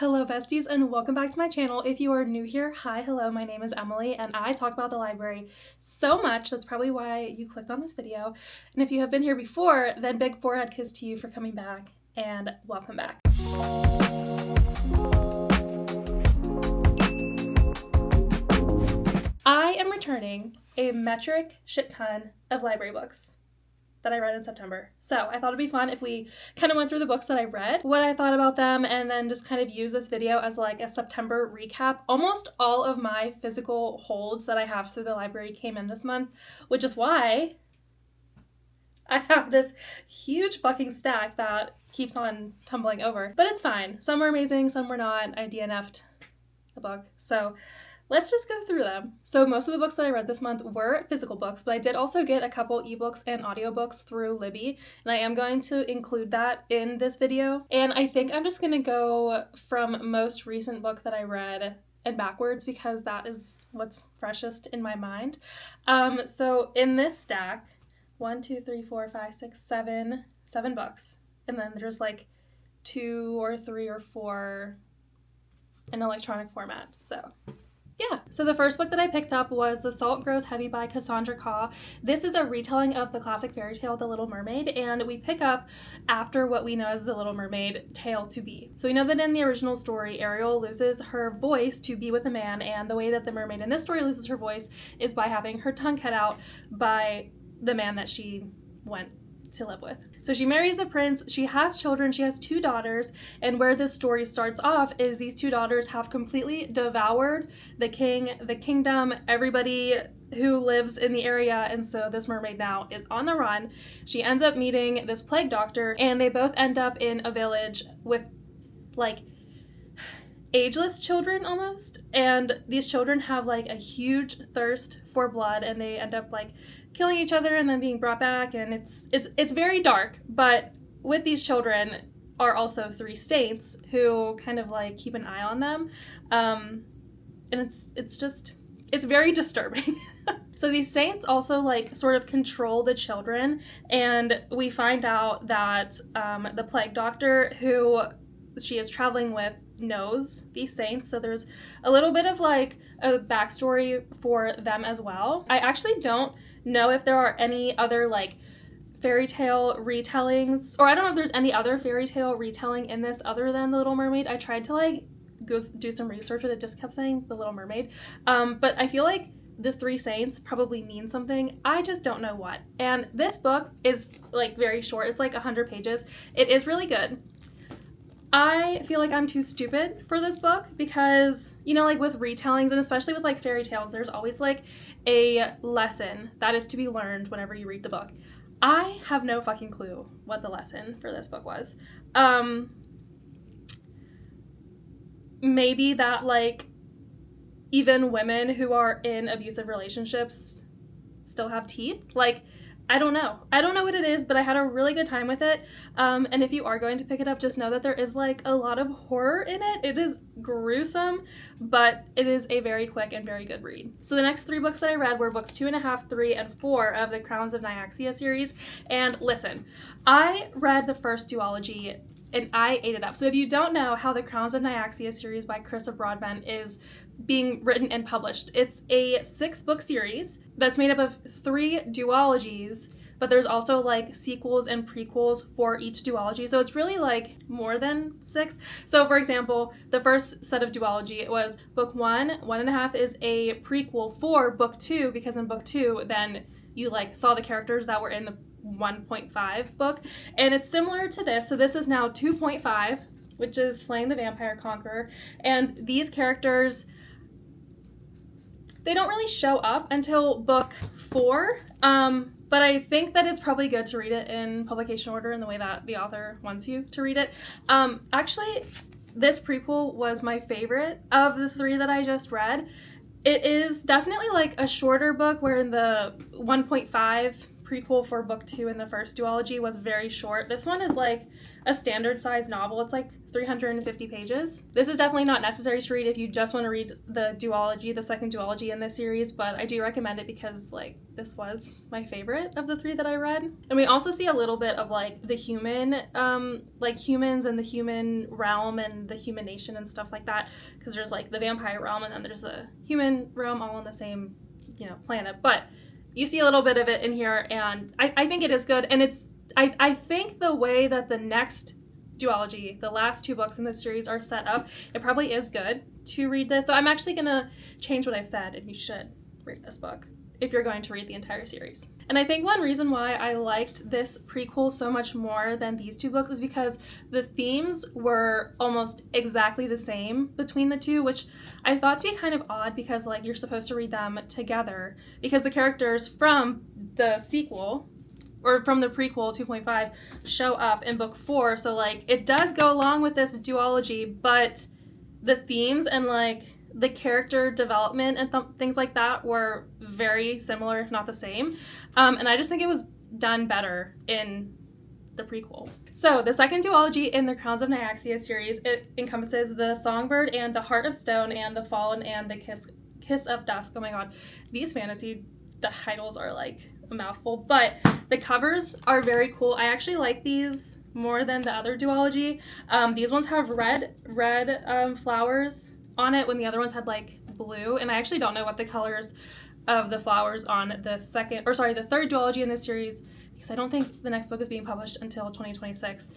Hello besties and welcome back to my channel. If you are new here, hi, hello, my name is Emily and I talk about the library so much, that's probably why you clicked on this video. And if you have been here before, then big forehead kiss to you for coming back and welcome back. I am returning a metric shit ton of library books that I read in September. So I thought it'd be fun if we kind of went through the books that I read, what I thought about them, and then just kind of use this video as like a September recap. Almost all of my physical holds that I have through the library came in this month, which is why I have this huge fucking stack that keeps on tumbling over. But it's fine. Some were amazing, some were not. I DNF'd a book. So let's just go through them. So most of the books that I read this month were physical books, but I did also get a couple ebooks and audiobooks through Libby, and I am going to include that in this video. And I think I'm just going to go from most recent book that I read and backwards because that is what's freshest in my mind. So in this stack, 1, 2, 3, 4, 5, 6, 7 books. And then there's like 2 or 3 or 4 in electronic format. So yeah, so the first book that I picked up was The Salt Grows Heavy by Cassandra Khaw. This is a retelling of the classic fairy tale The Little Mermaid, and we pick up after what we know as The Little Mermaid tale to be. So we know that in the original story, Ariel loses her voice to be with a man, and the way that the mermaid in this story loses her voice is by having her tongue cut out by the man that she went to live with. So she marries the prince, she has children, she has 2 daughters, and where this story starts off is these 2 daughters have completely devoured the king, the kingdom, everybody who lives in the area, and so this mermaid now is on the run. She ends up meeting this plague doctor, and they both end up in a village with like ageless children almost, and these children have like a huge thirst for blood, and they end up like killing each other and then being brought back, and it's very dark. But with these children are also 3 saints who kind of like keep an eye on them, and it's very disturbing. So these saints also like sort of control the children, and we find out that the plague doctor who she is traveling with knows these saints, so there's a little bit of like a backstory for them as well. I actually don't know if there are any other like fairy tale retellings, or I don't know if there's any other fairy tale retelling in this other than The Little Mermaid. I tried to like go do some research, but it just kept saying The Little Mermaid. But I feel like the 3 saints probably mean something. I just don't know what. And this book is like very short. It's like 100 pages. It is really good. I feel like I'm too stupid for this book because, you know, like with retellings and especially with like fairy tales, there's always like a lesson that is to be learned whenever you read the book. I have no fucking clue what the lesson for this book was. Maybe that like even women who are in abusive relationships still have teeth. Like, I don't know what it is, but I had a really good time with it. And if you are going to pick it up, just know that there is like a lot of horror in it. It is gruesome, but it is a very quick and very good read. So the next 3 books that I read were books 2.5, 3, and 4 of the Crowns of Nyaxia series. And listen, I read the first duology and I ate it up. So if you don't know how the Crowns of Nyaxia series by Carissa Broadbent is being written and published, it's a 6-book series that's made up of 3 duologies, but there's also like sequels and prequels for each duology. So it's really like more than 6. So for example, the first set of duology, it was book 1.5 is a prequel for book 2, because in book 2, then you like saw the characters that were in the 1.5 book, and it's similar to this. So this is now 2.5, which is Slaying the Vampire Conqueror, and these characters, they don't really show up until book 4, but I think that it's probably good to read it in publication order in the way that the author wants you to read it. Actually, this prequel was my favorite of the 3 that I just read. It is definitely like a shorter book, where in the 1.5 prequel for book 2 in the first duology was very short. This one is like a standard size novel. It's like 350 pages. This is definitely not necessary to read if you just want to read the duology, the second duology in this series, but I do recommend it because like this was my favorite of the 3 that I read. And we also see a little bit of like the human, like humans and the human realm and the human nation and stuff like that, because there's like the vampire realm and then there's the human realm all on the same, you know, planet. But you see a little bit of it in here, and I think it is good. And it's I think the way that the next duology, the last 2 books in this series are set up, it probably is good to read this. So I'm actually gonna change what I said, and you should read this book if you're going to read the entire series. And I think one reason why I liked this prequel so much more than these 2 books is because the themes were almost exactly the same between the 2, which I thought to be kind of odd because like you're supposed to read them together because the characters from the sequel or from the prequel 2.5 show up in book 4. So like it does go along with this duology, but the themes and like the character development and things like that were very similar, if not the same. And I just think it was done better in the prequel. So the second duology in the Crowns of Nyaxia series, it encompasses the Songbird and the Heart of Stone and the Fallen and the Kiss of Dusk. Oh my god, these fantasy titles are like a mouthful, but the covers are very cool. I actually like these more than the other duology. These ones have red flowers on it when the other ones had like blue, and I actually don't know what the colors of the flowers on the third duology in this series, because I don't think the next book is being published until 2026.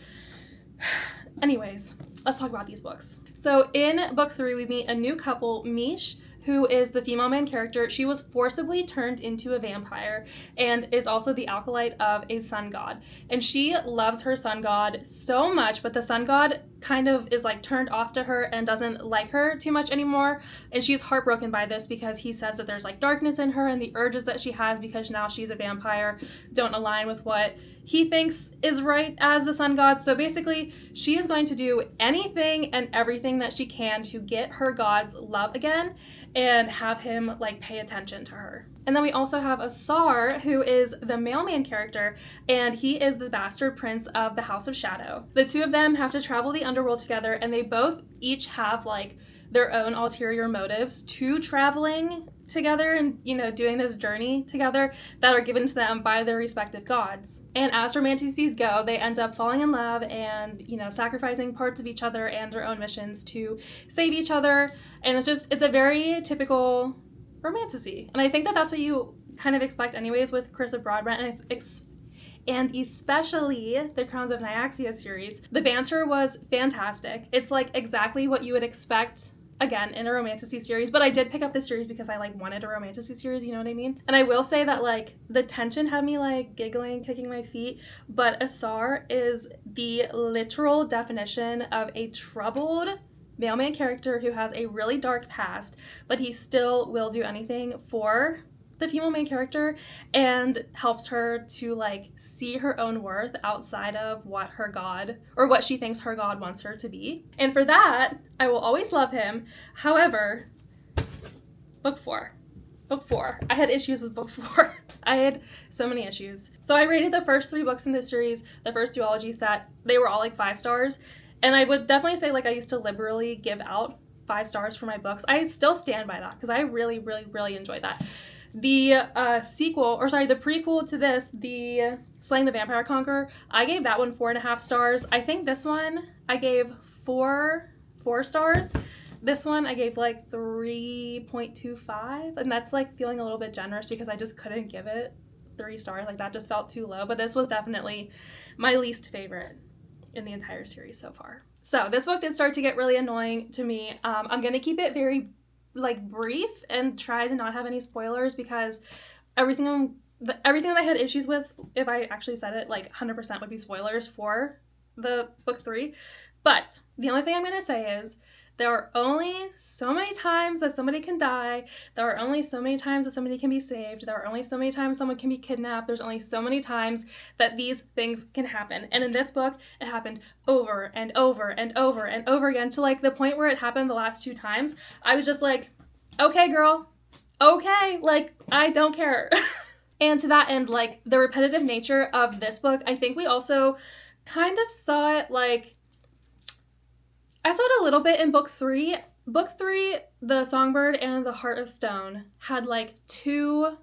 Anyways, let's talk about these books. So in book 3 we meet a new couple, Mish, who is the female main character. She was forcibly turned into a vampire and is also the acolyte of a sun god. And she loves her sun god so much, but the sun god kind of is like turned off to her and doesn't like her too much anymore. And she's heartbroken by this because he says that there's like darkness in her and the urges that she has because now she's a vampire don't align with what he thinks is right as the sun god. So basically she is going to do anything and everything that she can to get her god's love again and have him like pay attention to her. And then we also have Asar, who is the male main character, and he is the bastard prince of the House of Shadow. The 2 of them have to travel the underworld together, and they both each have like their own ulterior motives to traveling together and, you know, doing this journey together that are given to them by their respective gods. And as romanticities go, they end up falling in love and, you know, sacrificing parts of each other and their own missions to save each other. And it's a very typical romantasy. And I think that that's what you kind of expect anyways with Carissa Broadbent, and especially the Crowns of Nyaxia series. The banter was fantastic. It's like exactly what you would expect, again, in a romantasy series, but I did pick up this series because I like wanted a romantasy series, you know what I mean? And I will say that like the tension had me like giggling, kicking my feet, but Asar is the literal definition of a troubled male main character who has a really dark past, but he still will do anything for the female main character and helps her to like see her own worth outside of what her god or what she thinks her god wants her to be. And for that, I will always love him. However, book 4. I had issues with book 4. I had so many issues. So I rated the first 3 books in this series, the first duology set. They were all like 5 stars. And I would definitely say like I used to liberally give out 5 stars for my books. I still stand by that because I really, really, really enjoyed that. The the prequel to this, the Slaying the Vampire Conqueror, I gave that one 4.5 stars. I think this one I gave 4 stars. This one I gave like 3.25, and that's like feeling a little bit generous because I just couldn't give it 3 stars. Like that just felt too low, but this was definitely my least favorite in the entire series so far. So this book did start to get really annoying to me. I'm gonna keep it very like brief and try to not have any spoilers because everything that I had issues with, if I actually said it, like 100% would be spoilers for the book 3. But the only thing I'm gonna say is there are only so many times that somebody can die. There are only so many times that somebody can be saved. There are only so many times someone can be kidnapped. There's only so many times that these things can happen. And in this book, it happened over and over and over and over again to like the point where it happened the last 2 times. I was just like, okay, girl, okay, like I don't care. And to that end, like, the repetitive nature of this book, I think we also kind of saw it, like, I saw it a little bit in book 3. Book 3, The Songbird and the Heart of Stone, had like two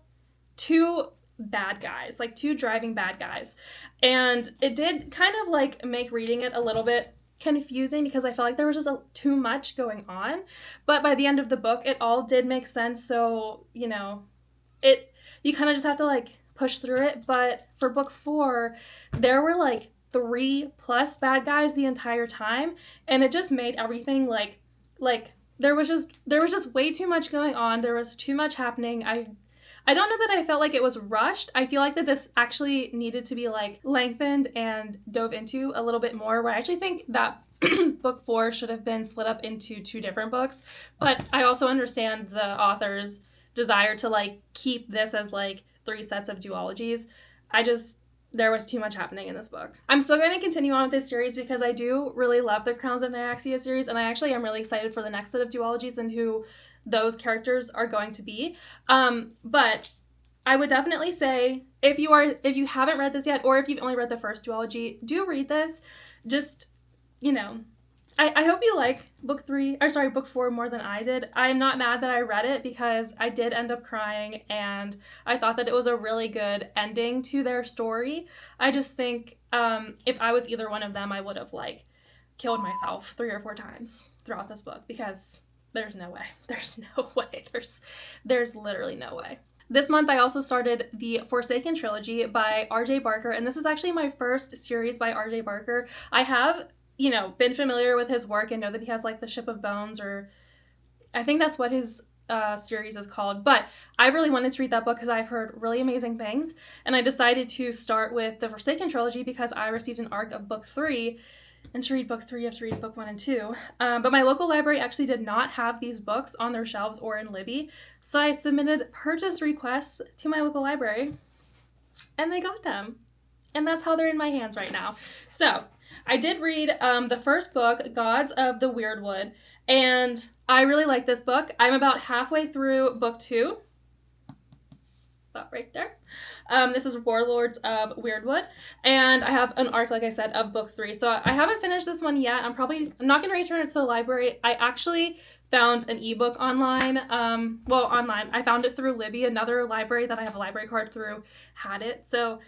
bad guys, like 2 driving bad guys. And it did kind of like make reading it a little bit confusing because I felt like there was just too much going on. But by the end of the book, it all did make sense. So, you know, you kind of just have to like push through it. But for book 4, there were like 3+ bad guys the entire time, and it just made everything like there was just way too much going on. There was too much happening. I don't know that I felt like it was rushed. I feel like that this actually needed to be like lengthened and dove into a little bit more, where I actually think that book 4 should have been split up into 2 different books. But I also understand the author's desire to like keep this as like 3 sets of duologies. There was too much happening in this book. I'm still going to continue on with this series because I do really love the Crowns of Nyaxia series, and I actually am really excited for the next set of duologies and who those characters are going to be. But I would definitely say if you haven't read this yet, or if you've only read the first duology, do read this. Just, you know, I hope you like book 4 more than I did. I'm not mad that I read it because I did end up crying, and I thought that it was a really good ending to their story. I just think if I was either one of them, I would have like killed myself 3 or 4 times throughout this book, because there's no way. There's no way. There's literally no way. This month, I also started the Forsaken trilogy by R.J. Barker, and this is actually my first series by R.J. Barker. I have, you know, been familiar with his work and know that he has like the Ship of Bones, or I think that's what his series is called. But I really wanted to read that book because I've heard really amazing things, and I decided to start with the Forsaken trilogy because I received an ARC of book 3. And to read book 3, you have to read book 1 and 2. But my local library actually did not have these books on their shelves or in Libby. So I submitted purchase requests to my local library, and they got them. And that's how they're in my hands right now. So I did read the first book, Gods of the Weirdwood, and I really like this book. I'm about halfway through book 2. About right there. This is Warlords of Weirdwood, and I have an ARC, like I said, of book 3. So I haven't finished this one yet. I'm not going to return it to the library. I actually found an ebook online. Online. I found it through Libby, another library that I have a library card through, had it. So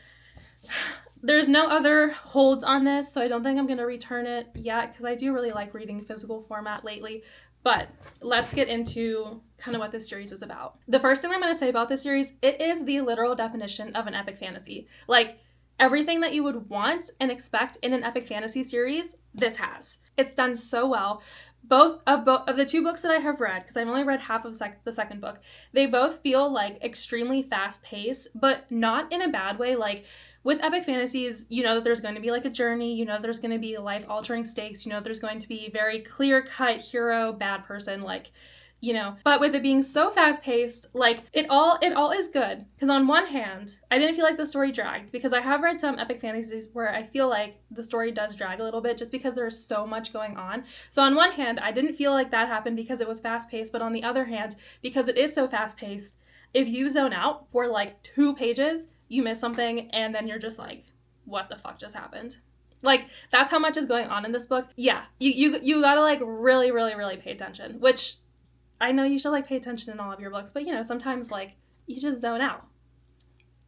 there's no other holds on this, so I don't think I'm going to return it yet, because I do really like reading physical format lately. But let's get into kind of what this series is about. The first thing I'm going to say about this series, it is the literal definition of an epic fantasy. Like, everything that you would want and expect in an epic fantasy series, this has. It's done so well. Both of the 2 books that I have read, because I've only read half of the second book, they both feel like extremely fast-paced, but not in a bad way. Like, with epic fantasies, you know that there's going to be like a journey, you know there's going to be life-altering stakes, you know there's going to be very clear-cut hero, bad person, like, you know. But with it being so fast-paced, like, it all is good. Because on one hand, I didn't feel like the story dragged, because I have read some epic fantasies where I feel like the story does drag a little bit just because there's so much going on. So on one hand, I didn't feel like that happened because it was fast-paced, but on the other hand, because it is so fast-paced, if you zone out for like 2 pages, you miss something, and then you're just like, what the fuck just happened? Like, that's how much is going on in this book. Yeah, you gotta like really, really, really pay attention, which I know you should like pay attention in all of your books, but you know, sometimes like you just zone out.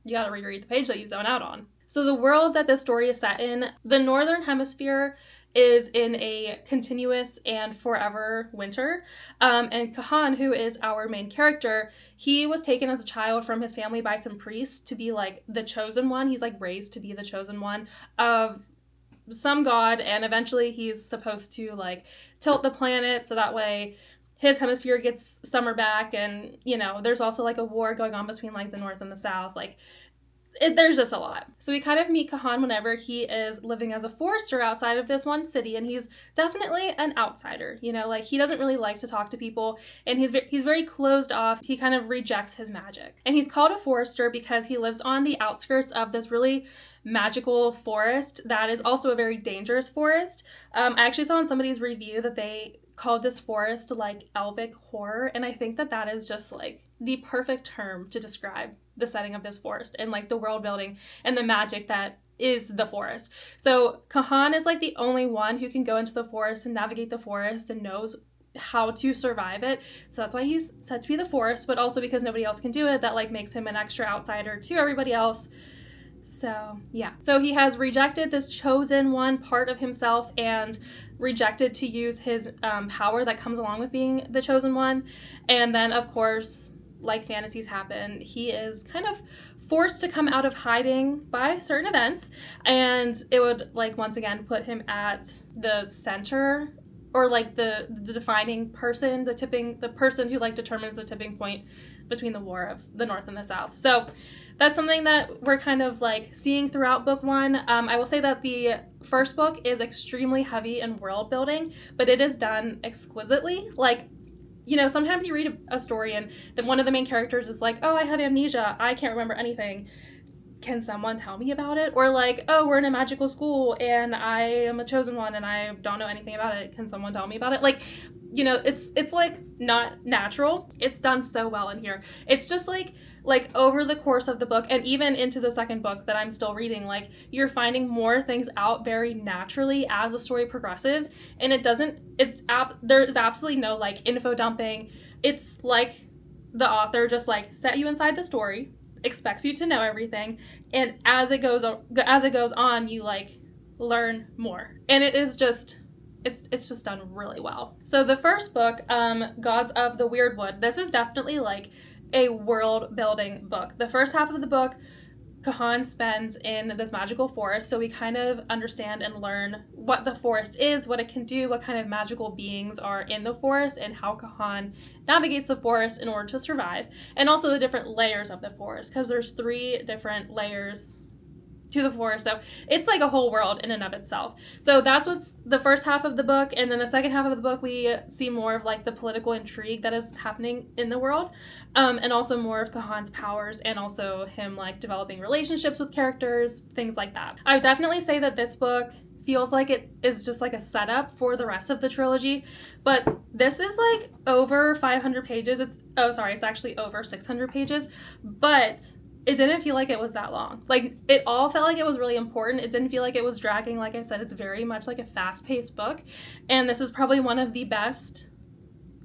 You gotta reread the page that you zone out on. So the world that this story is set in, the Northern Hemisphere is in a continuous and forever winter. And Kahan, who is our main character, he was taken as a child from his family by some priests to be like the chosen one. He's like raised to be the chosen one of some god, and eventually he's supposed to like tilt the planet so that way his hemisphere gets summer back. And, you know, there's also like a war going on between like the North and the South. Like, there's just a lot. So we kind of meet Kahan whenever he is living as a forester outside of this one city, and he's definitely an outsider, you know, like he doesn't really like to talk to people, and he's very closed off. He kind of rejects his magic. And he's called a forester because he lives on the outskirts of this really magical forest that is also a very dangerous forest. I actually saw in somebody's review that they called this forest like Elvic horror, and I think that that is just like the perfect term to describe the setting of this forest and like the world building and the magic that is the forest. So Kahan is like the only one who can go into the forest and navigate the forest and knows how to survive it. So that's why he's said to be the forest, but also because nobody else can do it, that like makes him an extra outsider to everybody else. So yeah, so he has rejected this chosen one part of himself and rejected to use his power that comes along with being the chosen one. And then of course, like fantasies happen, he is kind of forced to come out of hiding by certain events, and it would like once again put him at the center, or like the defining person, the person who like determines the tipping point between the war of the North and the South. So that's something that we're kind of like seeing throughout book one. I will say that the first book is extremely heavy in world building, but it is done exquisitely. Like, you know, sometimes you read a story and then one of the main characters is like, oh, I have amnesia, I can't remember anything. Can someone tell me about it? Or like, oh, we're in a magical school and I am a chosen one and I don't know anything about it. Can someone tell me about it? Like, you know, it's like not natural. It's done so well in here. It's just like over the course of the book and even into the second book that I'm still reading, like you're finding more things out very naturally as the story progresses, and there's absolutely no like info dumping. It's like the author just like set you inside the story, expects you to know everything, and as it goes on, you like learn more, and it is just it's just done really well. So the first book, Gods of the Weirdwood, this is definitely like a world building book. The first half of the book, Kahan spends in this magical forest, so we kind of understand and learn what the forest is, what it can do, what kind of magical beings are in the forest, and how Kahan navigates the forest in order to survive, and also the different layers of the forest, because there's 3 different layers to the forest, so it's like a whole world in and of itself. So that's what's the first half of the book, and then the second half of the book we see more of like the political intrigue that is happening in the world, and also more of Kahan's powers, and also him like developing relationships with characters, things like that. I would definitely say that this book feels like it is just like a setup for the rest of the trilogy, but this is like over 500 pages. It's actually over 600 pages, but it didn't feel like it was that long. Like, it all felt like it was really important. It didn't feel like it was dragging. Like I said, it's very much like a fast-paced book, and this is probably one of the best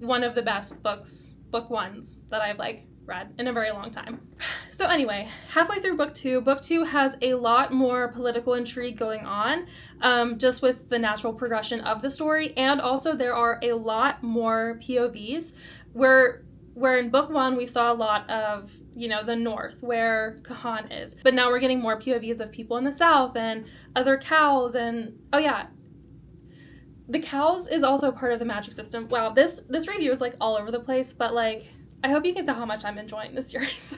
book ones that I've like read in a very long time. So anyway, halfway through book two has a lot more political intrigue going on, just with the natural progression of the story, and also there are a lot more POVs where in book one we saw a lot of, you know, the North where Kahan is, but now we're getting more POVs of people in the South and other cows, and oh yeah, the cows is also part of the magic system. Wow, this review is like all over the place, but like I hope you can tell how much I'm enjoying this series.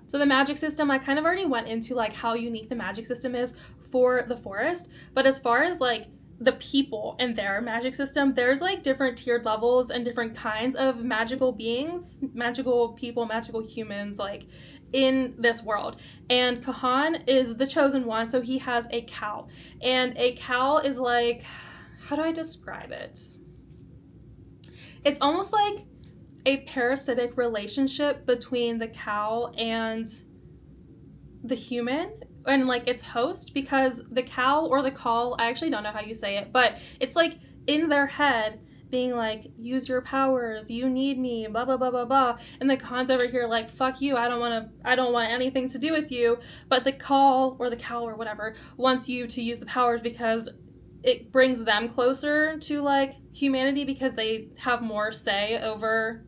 So the magic system, I kind of already went into like how unique the magic system is for the forest, but as far as like the people and their magic system, there's like different tiered levels and different kinds of magical beings, magical people, magical humans, like in this world. And Kahan is the chosen one, so he has a cow, and a cow is like, how do I describe it? It's almost like a parasitic relationship between the cow and the human and like its host, because the cow or the call, I actually don't know how you say it, but it's like in their head being like, use your powers, you need me, blah blah blah blah blah, and the Khan's over here like, fuck you, I don't want anything to do with you, but the call or the cow or whatever wants you to use the powers because it brings them closer to like humanity, because they have more say over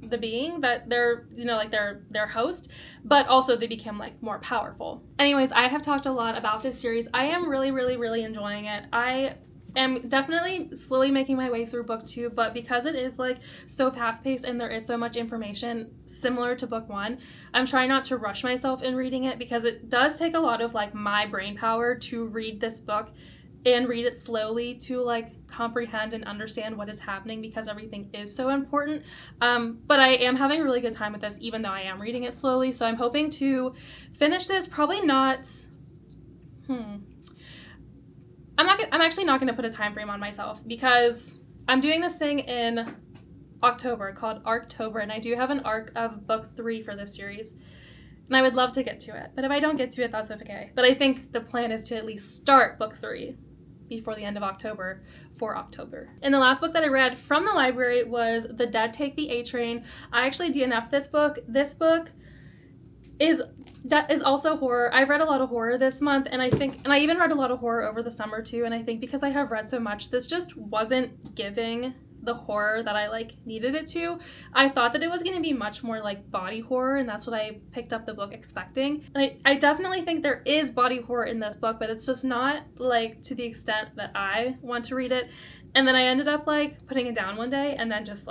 the being that they're, you know, like their host, but also they become like more powerful. Anyways, I have talked a lot about this series. I am really enjoying it. I am definitely slowly making my way through book 2, but because it is like so fast-paced and there is so much information similar to book 1, I'm trying not to rush myself in reading it, because it does take a lot of like my brain power to read this book and read it slowly to like comprehend and understand what is happening, because everything is so important. But I am having a really good time with this, even though I am reading it slowly. So I'm hoping to finish this, probably not, I'm actually not going to put a time frame on myself, because I'm doing this thing in October called Arctober, and I do have an arc of book 3 for this series. And I would love to get to it, but if I don't get to it, that's okay. But I think the plan is to at least start book 3 before the end of October for October. And the last book that I read from the library was The Dead Take the A Train. I actually DNF'd this book. This book is also horror. I've read a lot of horror this month, and I even read a lot of horror over the summer too, and I think because I have read so much, this just wasn't giving the horror that I needed it to. I thought that it was going to be much more like body horror, and that's what I picked up the book expecting. And I definitely think there is body horror in this book, but it's just not to the extent that I want to read it. And then I ended up putting it down one day and then just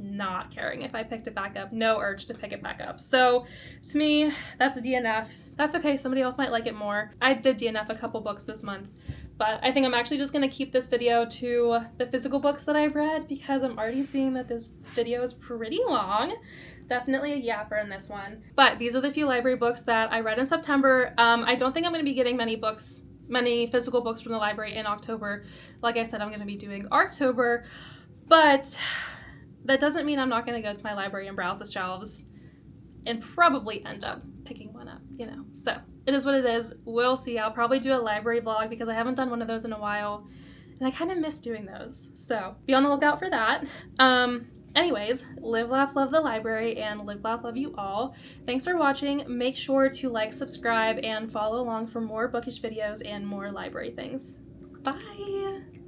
not caring if I picked it back up. No urge to pick it back up. So to me, that's a DNF. That's okay. Somebody else might like it more. I did DNF a couple books this month, but I think I'm actually just going to keep this video to the physical books that I've read because I'm already seeing that this video is pretty long. Definitely a yapper in this one. But these are the few library books that I read in September. I don't think I'm going to be getting many physical books from the library in October. Like I said, I'm going to be doing Arctober, but that doesn't mean I'm not going to go to my library and browse the shelves and probably end up picking one up, So it is what it is. We'll see. I'll probably do a library vlog because I haven't done one of those in a while, and I kind of miss doing those. So be on the lookout for that. Anyways, live, laugh, love the library, and live, laugh, love you all. Thanks for watching. Make sure to like, subscribe, and follow along for more bookish videos and more library things. Bye!